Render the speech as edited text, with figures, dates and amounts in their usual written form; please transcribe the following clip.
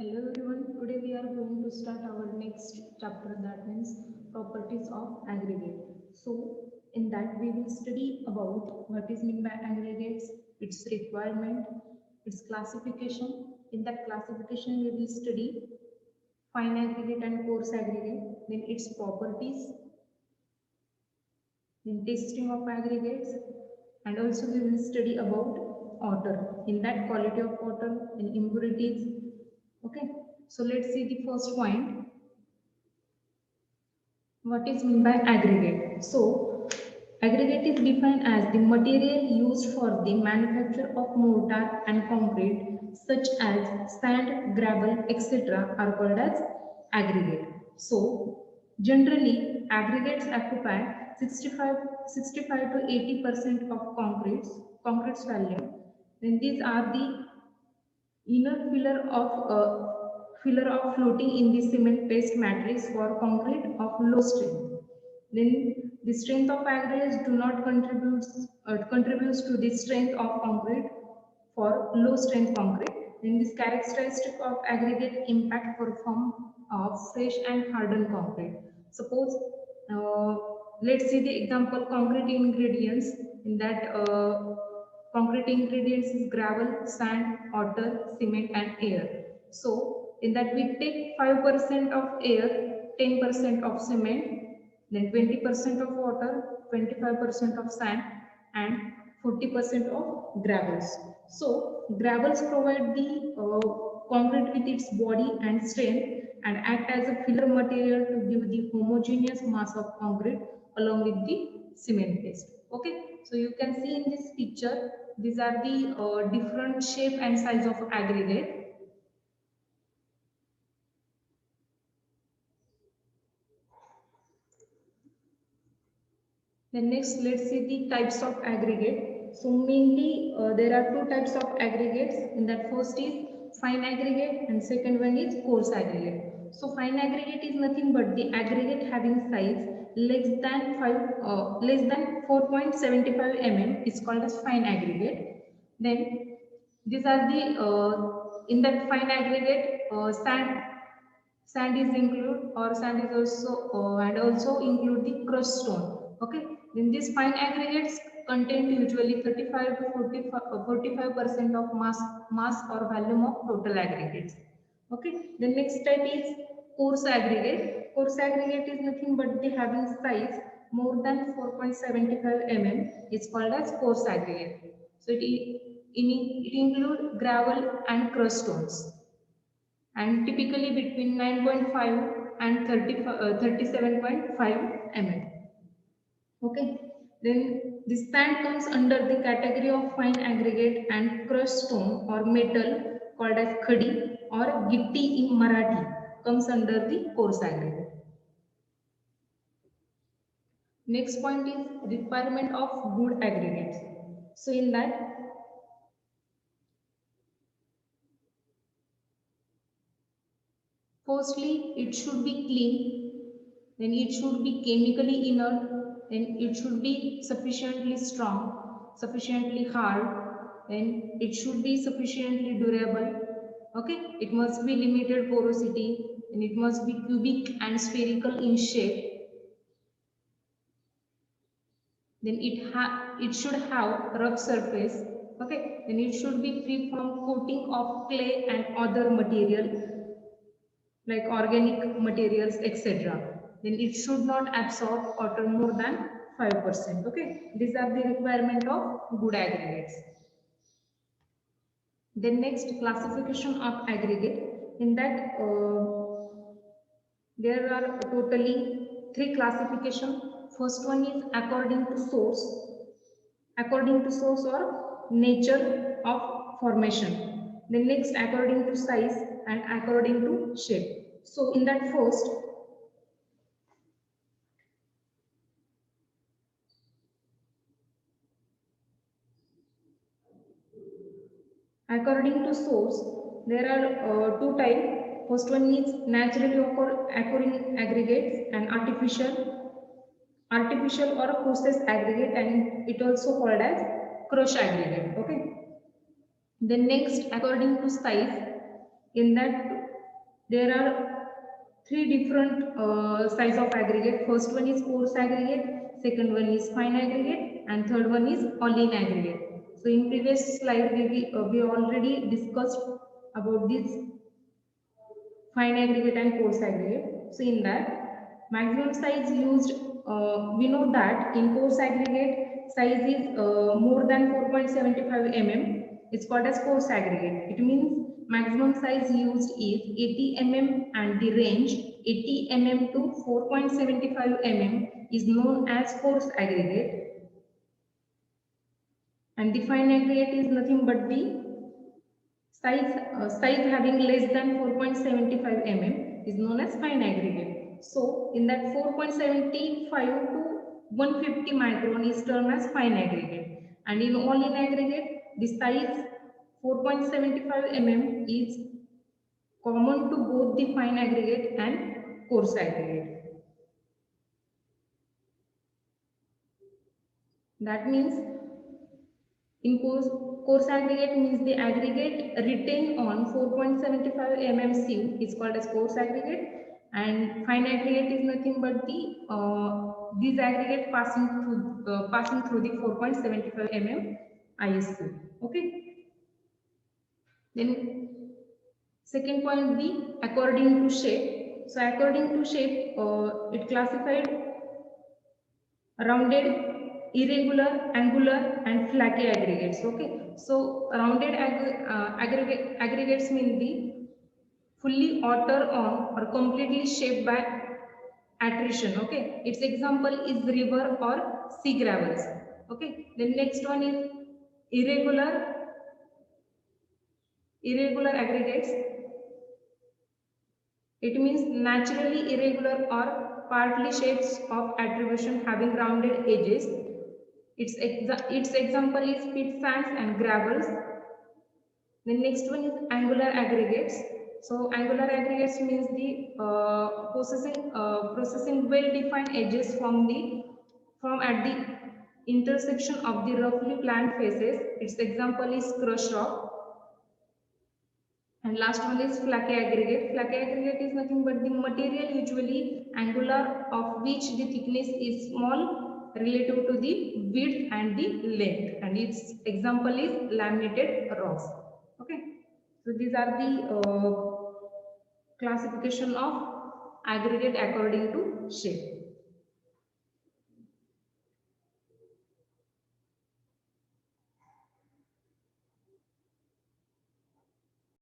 Hello everyone, today we are going to start our next chapter, that means properties of aggregate. So in that we will study about what is meant by aggregates, its requirement, its classification. In that classification we will study fine aggregate and coarse aggregate, then its properties, then testing of aggregates, and also we will study about order. In that quality of order and impurities. Okay, so let's see the first point. What is meant by aggregate? So, aggregate is defined as the material used for the manufacture of mortar and concrete, such as sand, gravel, etc., are called as aggregate. So, generally, aggregates occupy 65 to 80% of concrete's volume. Then these are the inner filler of floating in the cement paste matrix for concrete of low strength. Then the strength of aggregates do not contributes to the strength of concrete for low strength concrete. Then this characteristic of aggregate impact perform of fresh and hardened concrete. Suppose uh, let's see the example concrete ingredients. In that concrete ingredients is gravel, sand, water, cement, and air. So in that we take 5% of air, 10% of cement, then 20% of water, 25% of sand, and 40% of gravels. So gravels provide the concrete with its body and strength and act as a filler material to give the homogeneous mass of concrete along with the cement paste. Okay, so you can see in this picture, these are the different shape and size of aggregate. Then next, let's see the types of aggregate. So mainly there are two types of aggregates. In that first is fine aggregate and second one is coarse aggregate. So fine aggregate is nothing but the aggregate having size less than 4.75 mm is called as fine aggregate. Then these are the in that fine aggregate sand is include or sand is also and also include the crushed stone. Okay, then these fine aggregates contain usually 35 to 45% of mass or volume of total aggregates. Okay, the next type is coarse aggregate. Coarse aggregate is nothing but the having size more than 4.75 mm is called as coarse aggregate. So it include gravel and crushed stones and typically between 9.5 and 37.5 mm. Okay, then this sand comes under the category of fine aggregate and crushed stone or metal called as khadi or gitti in Marathi comes under the coarse aggregate. Next point is requirement of good aggregates. So in that, firstly, it should be clean, then it should be chemically inert, then it should be sufficiently strong, sufficiently hard, then it should be sufficiently durable. Okay, it must be limited porosity, and it must be cubic and spherical in shape. Then it should have rough surface. Okay, then it should be free from coating of clay and other material like organic materials, etc. Then it should not absorb water more than 5%. Okay, these are the requirement of good aggregates. Then next, classification of aggregate. In that, there are totally three classification. First one is according to source or nature of formation. Then next, according to size and according to shape. So in that first, according to source, there are two types. First one is naturally occurring aggregates and artificial or process aggregate, and it also called as crush aggregate. Okay. Then next, according to size, in that There are three different size of aggregate. First one is coarse aggregate, second one is fine aggregate, and third one is all-in aggregate. So in previous slide, we already discussed about this fine aggregate and coarse aggregate. So in that, maximum size used, we know that in coarse aggregate, size is more than 4.75 mm. It's called as coarse aggregate. It means maximum size used is 80 mm and the range 80 mm to 4.75 mm is known as coarse aggregate. And the fine aggregate is nothing but the size having less than 4.75 mm is known as fine aggregate. So in that 4.75 to 150 micron is termed as fine aggregate. And in all-in aggregate, the size 4.75 mm is common to both the fine aggregate and coarse aggregate. That means in coarse aggregate means the aggregate retained on 4.75 mm sieve is called as coarse aggregate, and fine aggregate is nothing but the this aggregate passing through the 4.75 mm IS sieve. Okay. Then second point B, according to shape. So according to shape, it classified rounded, irregular, angular, and flaky aggregates. Okay, so rounded aggregates mean the fully outer on or completely shaped by attrition. Okay, its example is river or sea gravels. Okay, then next one is irregular aggregates. It means naturally irregular or partly shapes of attribution having rounded edges. Its example is pit sands and gravels. The next one is angular aggregates. So angular aggregates means the processing well-defined edges from at the intersection of the roughly planned faces. Its example is crush rock. And last one is flaky aggregate. Flaky aggregate is nothing but the material usually angular of which the thickness is small relative to the width and the length. And its example is laminated rocks. Okay. So these are the classification of aggregate according to shape.